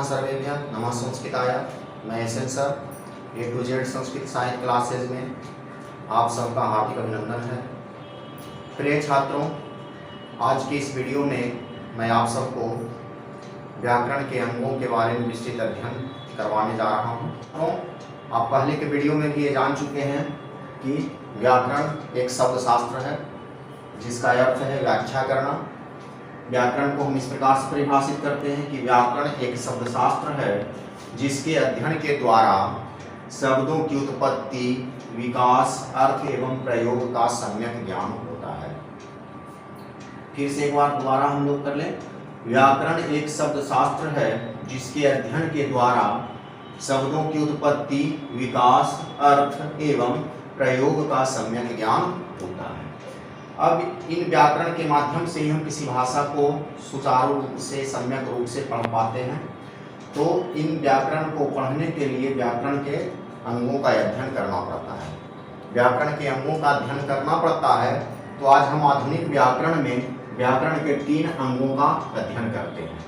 सर्वेभ्यः नमः संस्कृताय। मैं S N sir A to Z Sanskrit साहित्य क्लासेज में आप सबका हार्दिक अभिनंदन है। प्रिय छात्रों, आज की इस वीडियो में मैं आप सबको व्याकरण के अंगों के बारे में विस्तृत अध्ययन करवाने जा रहा हूँ। तो आप पहले के वीडियो में भी ये जान चुके हैं कि व्याकरण एक शब्द शास्त्र है जिसका अर्थ है व्याख्या करना। व्याकरण को हम इस प्रकार से परिभाषित करते हैं कि व्याकरण एक शब्द शास्त्र है जिसके अध्ययन के द्वारा शब्दों की उत्पत्ति, विकास, अर्थ एवं प्रयोग का सम्यक ज्ञान होता है। फिर से एक बार दोबारा हम लोग कर लें। व्याकरण एक शब्द शास्त्र है जिसके अध्ययन के द्वारा शब्दों की उत्पत्ति, विकास, अर्थ एवं प्रयोग का सम्यक ज्ञान होता है। अब इन व्याकरण के माध्यम से ही हम किसी भाषा को सुचारू रूप से, सम्यक रूप से पढ़ पाते हैं। तो इन व्याकरण को पढ़ने के लिए व्याकरण के अंगों का अध्ययन करना पड़ता है। व्याकरण के अंगों का अध्ययन करना पड़ता है। तो आज हम आधुनिक व्याकरण में व्याकरण के 3 अंगों का अध्ययन करते हैं।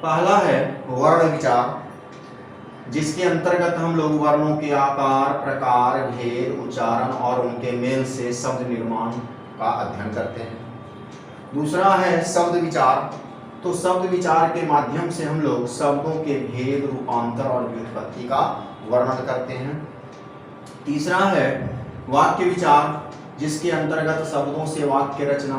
पहला है वर्ण विचार, जिसके अंतर्गत हम लोग वर्णों के आकार, प्रकार, भेद, उच्चारण और उनके मेल से शब्द निर्माण का अध्ययन करते हैं। दूसरा है शब्द विचार। तो शब्द विचार के माध्यम से हम लोग शब्दों के भेद, रूपांतर और व्युत्पत्ति का वर्णन करते हैं। तीसरा है वाक्य विचार, जिसके अंतर्गत शब्दों से वाक्य रचना,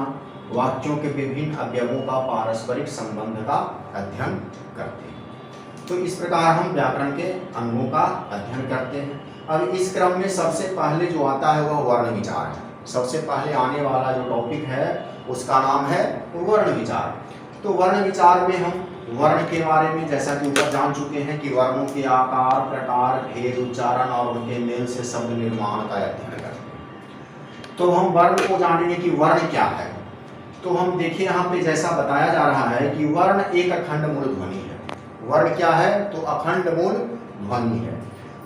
वाक्यों के विभिन्न अवयवों का पारस्परिक संबंध का अध्ययन करते हैं। तो इस प्रकार हम व्याकरण के अंगों का अध्ययन करते हैं। अब इस क्रम में सबसे पहले जो आता है वह वर्ण विचार है। सबसे पहले आने वाला जो टॉपिक है उसका नाम है वर्ण विचार। तो वर्ण विचार में हम वर्ण के बारे में, जैसा कि ऊपर जान चुके हैं कि वर्णों के आकार, प्रकार, भेद, उच्चारण और उनके मेल से शब्द निर्माण का अध्ययन करते हैं। तो हम वर्ण को जानेंगे कि वर्ण क्या है। तो हम देखिए यहाँ पे जैसा बताया जा रहा है कि वर्ण एक अखंड मूल ध्वनि है। वर्ण क्या है? तो अखंड मूल ध्वनि है।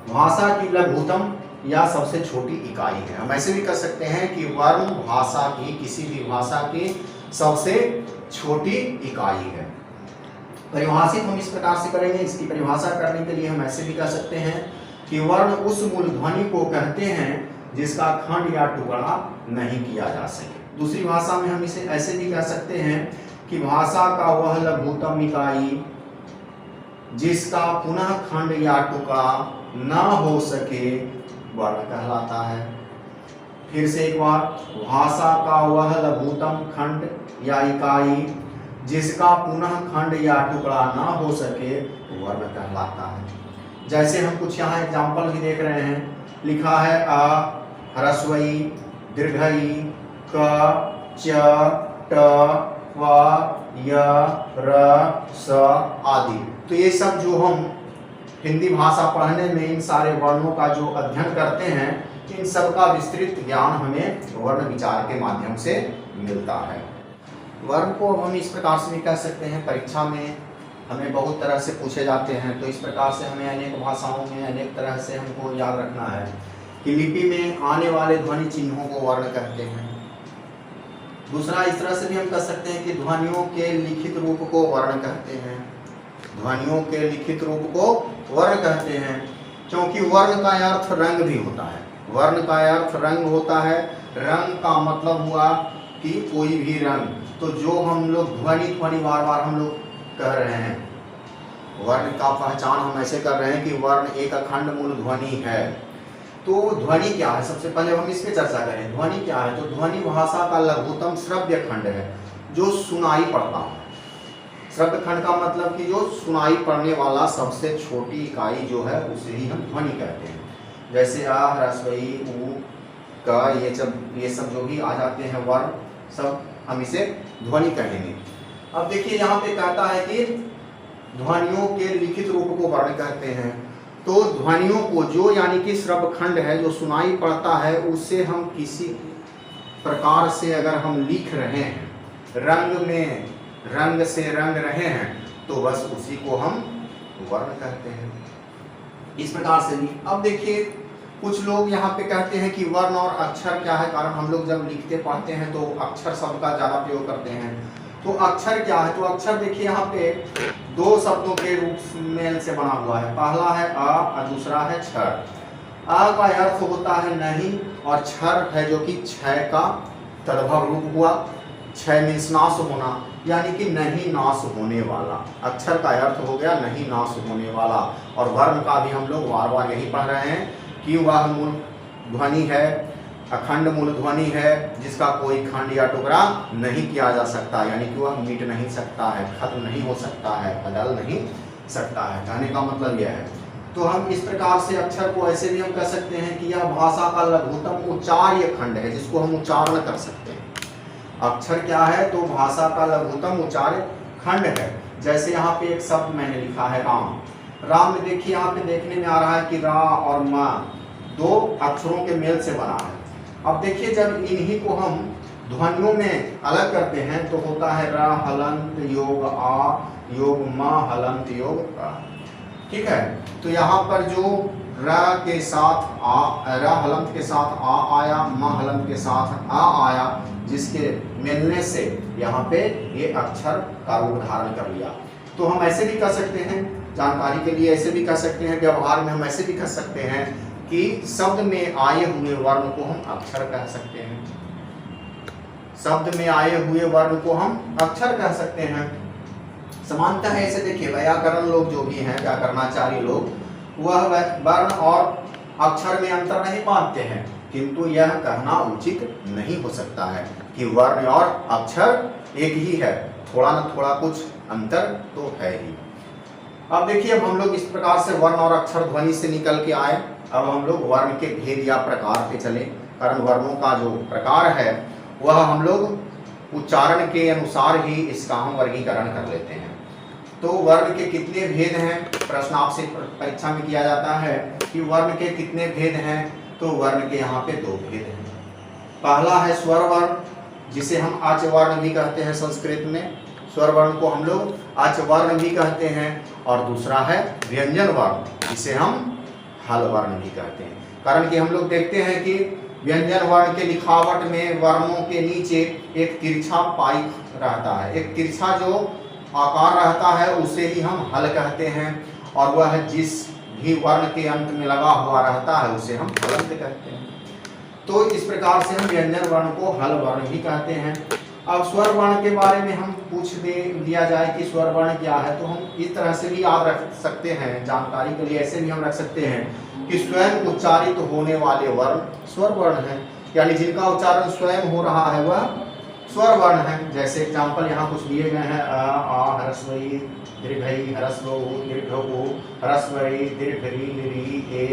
भाषा की लघुतम या सबसे छोटी इकाई है। हम ऐसे भी कर सकते हैं कि वर्ण भाषा की, किसी भी भाषा की सबसे छोटी इकाई है। परिभाषित हम इस प्रकार से करेंगे। इसकी परिभाषा करने के लिए हम ऐसे भी कह सकते हैं कि वर्ण उस मूल ध्वनि को कहते हैं जिसका खंड या टुकड़ा नहीं किया जा सके। दूसरी भाषा में हम इसे ऐसे भी कह सकते हैं कि भाषा का वह लघुतम इकाई जिसका पुनः खंड या टुकड़ा न हो सके वर्ण कहलाता है। फिर से एक बार, भाषा का वह लघुतम खंड या इकाई जिसका पुनः खंड या टुकड़ा न हो सके वर्ण कहलाता है। जैसे हम कुछ यहाँ एग्जाम्पल भी देख रहे हैं। लिखा है अ, ह्रस्व ई, दीर्घ ई, क, च, ट, व, य, र, स आदि। तो ये सब जो हम हिंदी भाषा पढ़ने में इन सारे वर्णों का जो अध्ययन करते हैं, इन सब का विस्तृत ज्ञान हमें वर्ण विचार के माध्यम से मिलता है। वर्ण को हम इस प्रकार से भी कह सकते हैं, परीक्षा में हमें बहुत तरह से पूछे जाते हैं। तो इस प्रकार से हमें अनेक भाषाओं में अनेक तरह से हमको याद रखना है कि लिपि में आने वाले ध्वनि चिन्हों को वर्ण कहते हैं। दूसरा, इस तरह से भी हम कह सकते हैं कि ध्वनियों के लिखित रूप को वर्ण कहते हैं। ध्वनियों के लिखित रूप को वर्ण कहते हैं, क्योंकि वर्ण का अर्थ रंग भी होता है। वर्ण का अर्थ रंग होता है। रंग का मतलब हुआ कि कोई भी रंग। तो जो हम लोग ध्वनि बार बार हम लोग कह रहे हैं, वर्ण का पहचान हम ऐसे कर रहे हैं कि वर्ण एक अखंड मूल ध्वनि है। तो ध्वनि क्या है? सबसे पहले हम इस पे चर्चा करें। ध्वनि क्या है? तो ध्वनि भाषा का लघुतम श्रव्य खंड है जो सुनाई पड़ता है। श्रव्य खंड का मतलब कि जो सुनाई पड़ने वाला सबसे छोटी इकाई जो है उसे ही हम ध्वनि कहते हैं। जैसे आ, ह्रस्व ई, ऊ, क, ये सब जो भी आ जाते हैं वर्ण, सब हम इसे ध्वनि कहेंगे। अब देखिए यहाँ पे कहता है कि ध्वनियों के लिखित रूप को वर्ण कहते हैं। तो ध्वनियों को जो, यानी कि श्रव्य खंड है जो सुनाई पड़ता है, उससे हम किसी प्रकार से अगर हम लिख रहे हैं, रंग में रंग से रंग रहे हैं, तो बस उसी को हम वर्ण कहते हैं। इस प्रकार से भी। अब देखिए कुछ लोग यहाँ पे कहते हैं कि वर्ण और अक्षर क्या है, कारण हम लोग जब लिखते पढ़ते हैं तो अक्षर शब्द का ज़्यादा प्रयोग करते हैं। तो अक्षर क्या है? तो अक्षर देखिए यहाँ पे दो शब्दों के रूप में से बना हुआ है। पहला है अ और दूसरा है क्षर। अ का अर्थ होता है नहीं और क्षर है जो कि क्षय का तद्भव रूप हुआ। क्षय मीन्स नाश होना, यानी कि नहीं नाश होने वाला। अक्षर का अर्थ हो गया नहीं नाश होने वाला। और वर्ण का भी हम लोग बार बार यही पढ़ रहे हैं कि वह मूल ध्वनि है, अखंड मूल ध्वनि है, जिसका कोई खंड या टुकड़ा नहीं किया जा सकता, यानी कि वह मिट नहीं सकता है, खत्म नहीं हो सकता है, बदल नहीं सकता है। कहने का मतलब यह है। तो हम इस प्रकार से अक्षर को ऐसे भी हम कह सकते हैं कि यह भाषा का लघुतम उच्चार्य खंड है, जिसको हम उच्चारण कर सकते हैं। अक्षर क्या है? तो भाषा का लघुतम उच्चार्य खंड है। जैसे यहाँ पे एक शब्द मैंने लिखा है राम। राम में देखिए, यहाँ पे देखने में आ रहा है कि रा और मा दो अक्षरों के मेल से बना है। अब देखिए, जब इन्हीं को हम ध्वनियों में अलग करते हैं तो होता है र हलंत योग आ योग मा हलंत योग आ। ठीक है, तो यहाँ पर जो र के साथ आ, र हलंत के साथ आ आया, मा हलंत के साथ आ आया, जिसके मिलने से यहाँ पे ये अक्षर का रूप धारण कर लिया। तो हम ऐसे भी कह सकते हैं, जानकारी के लिए ऐसे भी कह सकते हैं, व्यवहार में हम ऐसे भी कह सकते हैं कि शब्द में आए हुए वर्ण को हम अक्षर कह सकते हैं। शब्द में आए हुए वर्ण को हम अक्षर कह सकते हैं। समानतः ऐसे देखिए, व्याकरण लोग जो भी हैं, व्याकरणाचार्य लोग, वह वर्ण और अक्षर में अंतर नहीं मानते हैं, किंतु यह कहना उचित नहीं हो सकता है कि वर्ण और अक्षर एक ही है, थोड़ा न थोड़ा कुछ अंतर तो है ही। अब देखिए, अब हम लोग इस प्रकार से वर्ण और अक्षर ध्वनि से निकल के आए। अब हम लोग वर्ण के भेद या प्रकार पे चले, कारण वर्णों का जो प्रकार है वह हम लोग उच्चारण के अनुसार ही इसका हम वर्गीकरण कर लेते हैं। तो वर्ण के कितने भेद हैं? प्रश्न आपसे परीक्षा में किया जाता है कि वर्ण के कितने भेद हैं, तो वर्ण के यहाँ पे दो भेद हैं। पहला है स्वर वर्ण, जिसे हम आच वर्ण भी कहते हैं। संस्कृत में स्वर वर्ण को हम लोग आच वर्ण भी कहते हैं। और दूसरा है व्यंजन वर्ण, जिसे हम हल वर्ण भी कहते हैं। कारण कि हम लोग देखते हैं कि व्यंजन वर्ण के लिखावट में वर्णों के नीचे एक तिरछा पाई रहता है। एक तिरछा जो आकार रहता है उसे ही हम हल कहते हैं, और वह जिस भी वर्ण के अंत में लगा हुआ रहता है उसे हम हलंत कहते हैं। तो इस प्रकार से हम व्यंजन वर्ण को हल वर्ण भी कहते हैं। अब स्वर वर्ण के बारे में हम पूछ दिया जाए कि स्वर वर्ण क्या है, तो हम इस तरह से भी याद रख सकते हैं, जानकारी के लिए ऐसे भी हम रख सकते हैं कि स्वयं उच्चारित होने वाले वर्ण स्वर वर्ण हैं, यानी जिनका उच्चारण स्वयं हो रहा है वह स्वर वर्ण है। जैसे एग्जाम्पल यहाँ कुछ दिए गए हैं, अ आ ह्रस्वई दीर्घई ह्रस्व दीर्घ ओ ह्रस्वई दीर्घ री री ए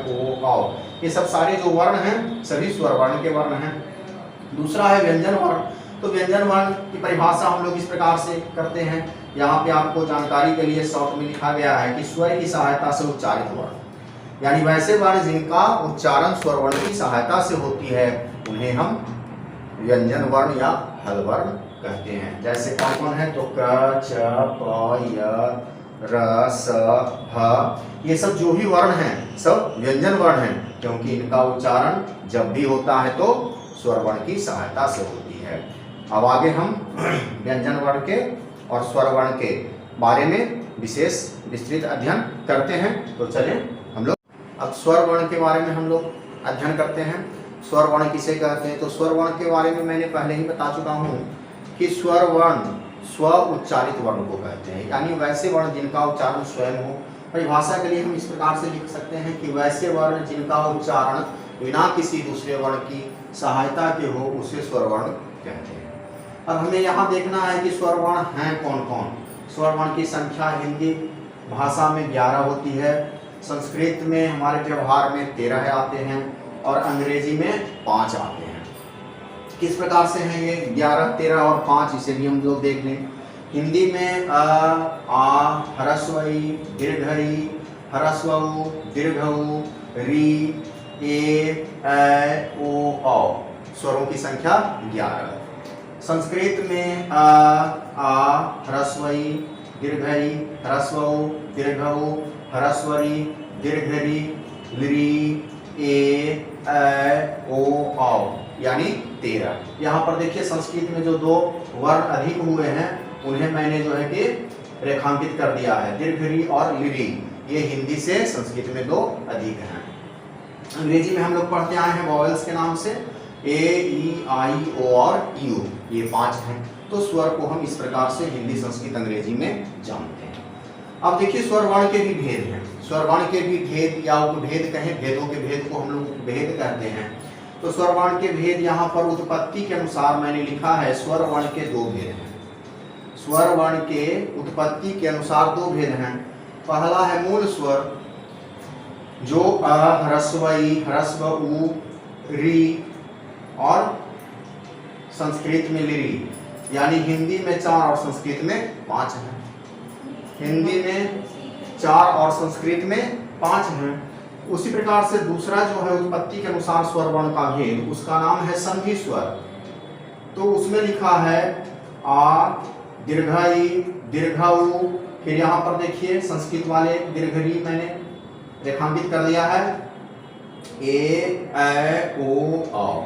ओ औ। ये सब सारे जो वर्ण हैं सभी स्वर वर्ण के वर्ण हैं। दूसरा है व्यंजन वर्ण। तो व्यंजन वर्ण की परिभाषा हम लोग इस प्रकार से करते हैं, यहाँ पे आपको जानकारी के लिए शॉर्ट में लिखा गया है कि स्वर की सहायता से उच्चारित वर्ण, यानी वैसे वर्ण जिनका उच्चारण स्वर वर्ण की सहायता से होती है उन्हें हम व्यंजन वर्ण या हल वर्ण कहते हैं। जैसे कौन कौन है, तो क च प य र स ह, ये सब जो भी वर्ण हैं सब व्यंजन वर्ण हैं, क्योंकि इनका उच्चारण जब भी होता है तो स्वर वर्ण की सहायता से होती है। अब आगे हम व्यंजन वर्ण के और स्वर वर्ण के बारे में विशेष विस्तृत अध्ययन करते हैं। तो चलें हम लोग अब स्वर वर्ण के बारे में हम लोग अध्ययन करते हैं। स्वर वर्ण किसे कहते हैं, तो स्वर वर्ण के बारे में मैंने पहले ही बता चुका हूँ कि स्वर वर्ण स्व उच्चारित वर्ण को कहते हैं, यानी वैसे वर्ण जिनका उच्चारण स्वयं हो। परिभाषा के लिए हम इस प्रकार से लिख सकते हैं कि वैसे वर्ण जिनका उच्चारण बिना किसी दूसरे वर्ण की सहायता के हो उसे स्वर वर्ण कहते हैं। अब हमें यहाँ देखना है कि स्वर वर्ण हैं कौन कौन। स्वर वर्ण की संख्या हिंदी भाषा में 11 होती है, संस्कृत में हमारे व्यवहार में 13 आते हैं और अंग्रेजी में 5 आते हैं। किस प्रकार से हैं ये 11, 13 और 5, इसे भी हम लोग देख लें। हिंदी में आ ह्रस्वई दीर्घई ह्रस्व दीर्घऊ री ए ओ औ, स्वरों की संख्या 11। संस्कृत में आ ह्रस्वई दीर्घई ह्रस्व दीर्घऊ ह्रस्वरी दीर्घरी ली ए ओ औ, यानी 13। यहाँ पर देखिए संस्कृत में जो 2 वर्ण अधिक हुए हैं उन्हें मैंने जो है कि रेखांकित कर दिया है। दीर्घ री और लिरी ये हिंदी से संस्कृत में दो अधिक हैं। अंग्रेजी में हम लोग पढ़ते आए हैं वॉवेल्स के नाम से ए, ई, आई, ओ और यू, ये 5 हैं। तो स्वर को हम इस प्रकार से हिंदी, संस्कृत, अंग्रेजी में जानते हैं। अब देखिए स्वर वर्ण के भी भेद हैं। स्वर वर्ण के भी भेद या उपभेद कहें, भेदों के भेद को हम लोग उपभेद कहते हैं। तो स्वर वर्ण के भेद यहाँ पर उत्पत्ति के अनुसार मैंने लिखा है, स्वर वर्ण के 2 भेद हैं। स्वर वर्ण के उत्पत्ति के अनुसार 2 भेद हैं। पहला है मूल स्वर जो अ, ह्रस्व ई, ह्रस्व उ, री और संस्कृत में लिरी, यानी हिंदी में 4 और संस्कृत में 5 हैं। हिंदी में 4 और संस्कृत में 5 हैं। उसी प्रकार से दूसरा जो है उत्पत्ति के अनुसार स्वर वर्ण का भेद, उसका नाम है संधि स्वर। तो उसमें लिखा है आ, दीर्घ ई, दीर्घ उ, फिर यहाँ पर देखिए संस्कृत वाले दीर्घ री मैंने रेखांकित कर दिया है, ए, ऐ, ओ, औ,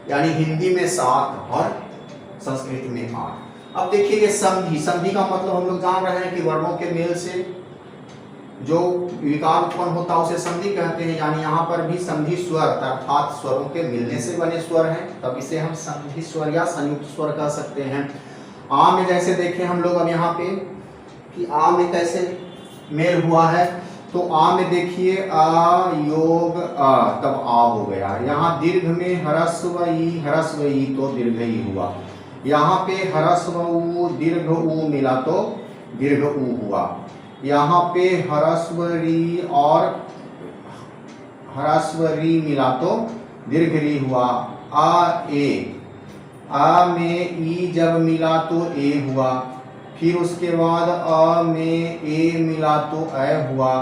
यानी हिंदी में 7 और संस्कृत में 8। अब देखिए ये संधि, संधि का मतलब हम लोग जान रहे हैं कि वर्णों के मेल से जो विकार उत्पन्न होता है उसे संधि कहते हैं। यानी यहाँ पर भी संधि स्वर अर्थात स्वरों के मिलने से बने स्वर हैं, तब इसे हम संधि स्वर या संयुक्त स्वर कह सकते हैं। आ में जैसे देखें हम लोग अब यहाँ पे कि आ में कैसे मेल हुआ है, तो आ में देखिए आ योग आ, तब आ हो गया। यहाँ दीर्घ में ह्रस्व ई तो दीर्घ ई हुआ। यहाँ पे ह्रस्व उ, दीर्घ उ मिला तो दीर्घ उ हुआ। यहाँ पे ह्रस्व री और ह्रस्व री मिला तो दीर्घ री हुआ। आ ए, आ में ई जब मिला तो ए हुआ। फिर उसके बाद अ में ए मिला तो ऐ हुआ।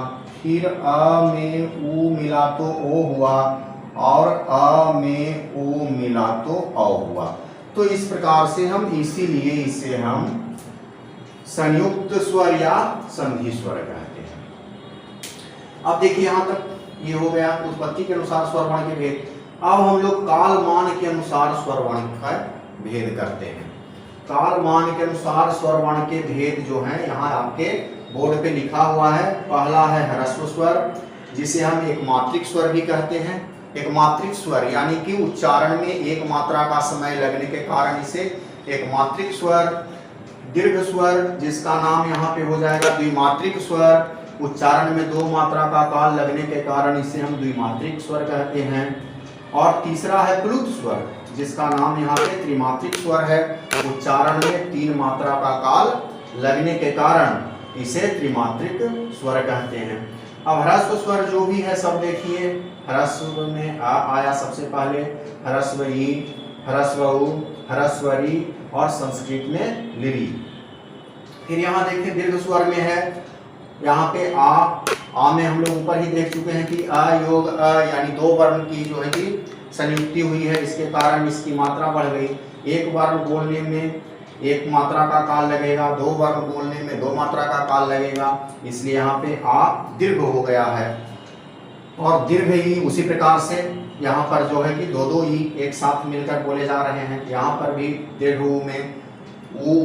फिर अ में उ मिला तो ओ हुआ और अ में ओ मिला तो औ हुआ। तो इस प्रकार से हम इसीलिए इसे हम संयुक्त स्वर या संधि स्वर कहते हैं। अब देखिए यहाँ तक ये हो गया उत्पत्ति के अनुसार स्वर वर्ण के भेद। अब हम लोग कालमान के अनुसार स्वर वर्ण का भेद करते हैं। कालमान के अनुसार स्वर वर्ण के भेद जो है यहाँ आपके बोर्ड पे लिखा हुआ है। पहला है ह्रस्व स्वर, जिसे हम एक मात्रिक स्वर भी कहते हैं। एक मात्रिक स्वर यानी कि उच्चारण में एक मात्रा का समय लगने के कारण इसे एक मात्रिक स्वर। दीर्घ स्वर जिसका नाम यहाँ पे हो जाएगा द्विमात्रिक स्वर, उच्चारण में 2 मात्रा का काल लगने के कारण इसे हम द्विमात्रिक स्वर कहते हैं। और तीसरा है प्लुत स्वर, जिसका नाम यहाँ पे त्रिमात्रिक स्वर है, उच्चारण में 3 मात्रा का काल लगने के कारण इसे त्रिमात्रिक स्वर कहते हैं। अब ह्रस्व स्वर जो भी है सब देखिए, ह्रस्व में आ आया सबसे पहले, ह्रस्व ई, ह्रस्व उ, ह्रस्व री और संस्कृत में लिरी। फिर यहाँ देखिए दीर्घ स्वर में है, यहाँ पे आ में हम लोग ऊपर ही देख चुके हैं कि अ योग अ, यानी 2 वर्ण की जो है कि संयुक्ति हुई है, इसके कारण इसकी मात्रा बढ़ गई। एक वर्ण बोलने में 1 मात्रा का काल लगेगा, 2 वर्ण बोलने में 2 मात्रा का काल लगेगा, इसलिए यहाँ पे आ दीर्घ हो गया है। और दीर्घ ही उसी प्रकार से यहाँ पर जो है कि 2 ई एक साथ मिलकर बोले जा रहे हैं। यहाँ पर भी दीर्घ उ में उ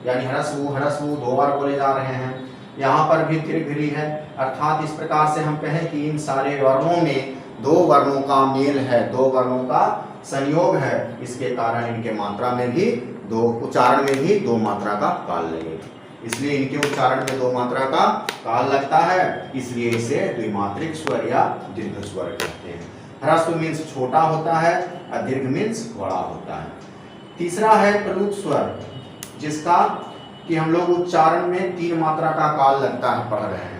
यानी ह्रस्व 2 बार बोले जा रहे हैं। यहाँ पर भी दीर्घ री है, अर्थात इस प्रकार से हम कहें कि इन सारे वर्णों में 2 वर्णों का मेल है, 2 वर्णों का संयोग है, इसके कारण इनके मात्रा में भी 2 उच्चारण में भी 2 मात्रा का काल लगेगा। इसलिए इनके उच्चारण में 2 मात्रा का काल लगता है, इसलिए इसे द्विमात्रिक स्वर या दीर्घ स्वर कहते हैं। ह्रस्व मीन्स छोटा होता है और दीर्घ मीन्स बड़ा होता है। तीसरा है प्लुत स्वर, जिसका कि हम लोग उच्चारण में 3 मात्रा का काल लगता है, पढ़ रहे हैं।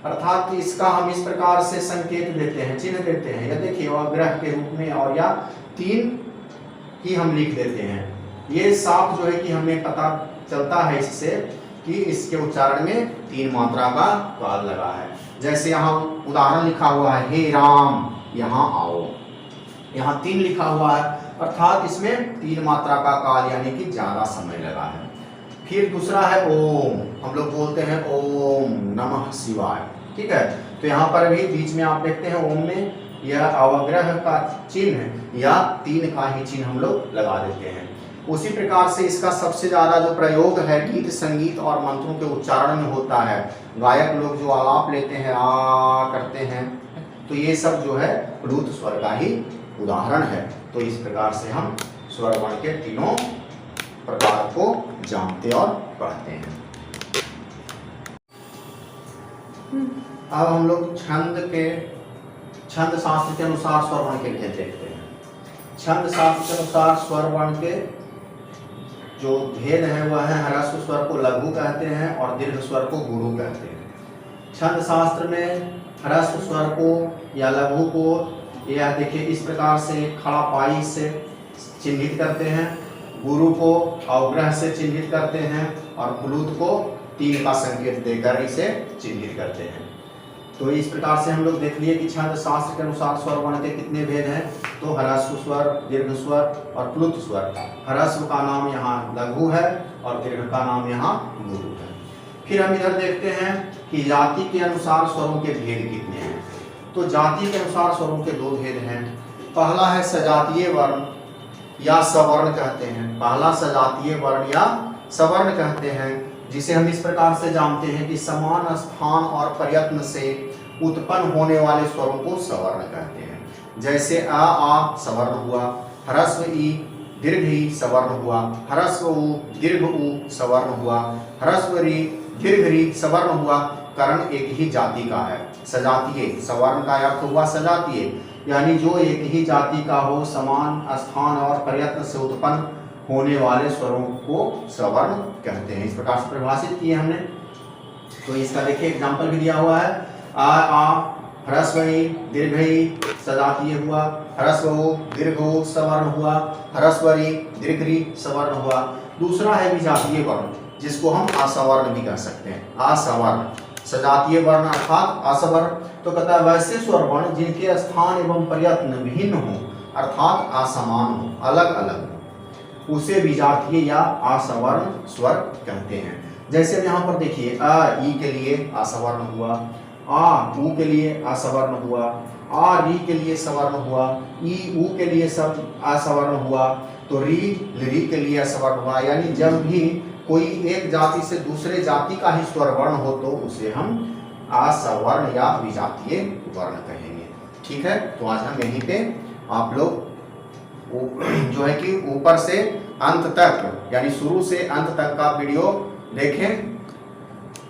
अर्थात इसका हम इस प्रकार से संकेत देते हैं, चिन्ह देते हैं, या देखिए अग्रह के रूप में और या 3 ही हम लिख देते हैं। ये साफ जो है कि हमें पता चलता है इससे कि इसके उच्चारण में 3 मात्रा का काल लगा है। जैसे यहाँ उदाहरण लिखा हुआ है, हे राम यहाँ आओ, यहाँ 3 लिखा हुआ है, अर्थात इसमें 3 मात्रा का काल यानी कि ज्यादा समय लगा है। फिर दूसरा है ओम, हम लोग बोलते हैं ओम नमः शिवाय, ठीक है। तो यहाँ पर भी बीच में आप देखते हैं ओम में यह अवग्रह का चिन्ह या 3 का ही चिन्ह हम लोग लगा देते हैं। उसी प्रकार से इसका सबसे ज़्यादा जो प्रयोग है गीत संगीत और मंत्रों के उच्चारण में होता है। गायक लोग जो आलाप लेते हैं आ करते हैं, तो ये सब जो है प्लुत स्वर का ही उदाहरण है। तो इस प्रकार से हम स्वर वर्ण के तीनों प्रकार को जानते और पढ़ते हैं। अब हम लोग छंद शास्त्र के अनुसार स्वर वर्ण के भेद देखते हैं। छंद शास्त्र के अनुसार स्वर वर्ण के जो भेद है वह है ह्रस्व स्वर को लघु कहते हैं और दीर्घ स्वर को गुरु कहते हैं। छंद शास्त्र में ह्रस्व स्वर को या लघु को यह देखिए इस प्रकार से खड़ा पाई से चिन्हित करते हैं, गुरु को अवग्रह से चिन्हित करते हैं और प्लुत को 3 का संकेत देकर इसे चिन्हित करते हैं। तो इस प्रकार से हम लोग देख लिए कि छंद शास्त्र के अनुसार स्वर वर्ण के कितने भेद हैं। तो ह्रस्व स्वर, दीर्घ स्वर और प्लुत स्वर। ह्रस्व का नाम यहाँ लघु है और दीर्घ का नाम यहाँ गुरु है। फिर हम इधर देखते हैं कि जाति के अनुसार स्वरों के भेद कितने हैं। तो जाति के अनुसार स्वरों के 2 भेद हैं। पहला है सजातीय वर्ण या सवर्ण कहते हैं। पहला सजातीय वर्ण या सवर्ण कहते हैं, जिसे हम इस प्रकार से जानते हैं कि समान स्थान और प्रयत्न से उत्पन्न होने वाले स्वरों को सवर्ण कहते हैं। जैसे आ सवर्ण हुआ, ह्रस्व ई दीर्घ ई सवर्ण हुआ, ह्रस्व उ दीर्घ उ सवर्ण हुआ, ह्रस्व री दीर्घ री सवर्ण हुआ। कर्ण एक ही जाति का है। सजातीय सवर्ण का अर्थ हुआ सजातीय, यानी जो एक ही जाति का हो, समान स्थान और प्रयत्न से उत्पन्न होने वाले स्वरों को सवर्ण कहते हैं। इस प्रकार से परिभाषित किए हमने। तो इसका देखिए एग्जाम्पल भी दिया हुआ है। आ ह्रस्व ई दीर्घ ई सजातीय हुआ, ह्रस्व उ दीर्घ उ सवर्ण हुआ, ह्रस्व री दीर्घ री सवर्ण हुआ। दूसरा है विजातीय वर्ण, जिसको हम असवर्ण भी कह सकते हैं। असवर्ण सजातीय वर्ण अर्थात असवर्ण। तो कहता है वैसे स्वर वर्ण जिनके स्थान एवं प्रयत्न भिन्न हो, अर्थात असमान हो, अलग अलग हो, उसे विजातीय या असवर्ण स्वर कहते हैं। जैसे यहाँ पर देखिए अ ई के लिए असवर्ण हुआ, आ उ के लिए असवर्ण हुआ, आ री के लिए सवर्ण हुआ, ई उ के लिए सब असवर्ण हुआ, तो री के लिए असवर्ण हुआ। यानी जब भी कोई एक जाति से दूसरे जाति का ही स्वर वर्ण हो तो उसे हम असवर्ण या विजातीय वर्ण कहेंगे। ठीक है, तो आज हम यहीं पे आप लोग जो है कि ऊपर से अंत तक यानी शुरू से अंत तक का वीडियो देखें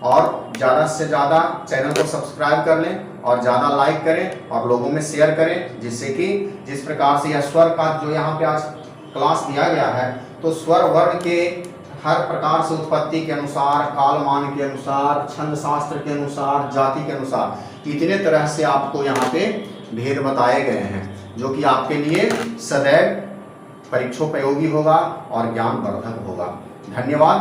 और ज़्यादा से ज़्यादा चैनल को सब्सक्राइब कर लें और ज़्यादा लाइक करें और लोगों में शेयर करें, जिससे कि जिस प्रकार से यह स्वर का जो यहाँ पे आज क्लास दिया गया है, तो स्वर वर्ण के हर प्रकार से उत्पत्ति के अनुसार, कालमान के अनुसार, छंद शास्त्र के अनुसार, जाति के अनुसार इतने तरह से आपको यहाँ पे भेद बताए गए हैं, जो कि आपके लिए सदैव परीक्षोपयोगी होगा और ज्ञानवर्धक होगा। धन्यवाद।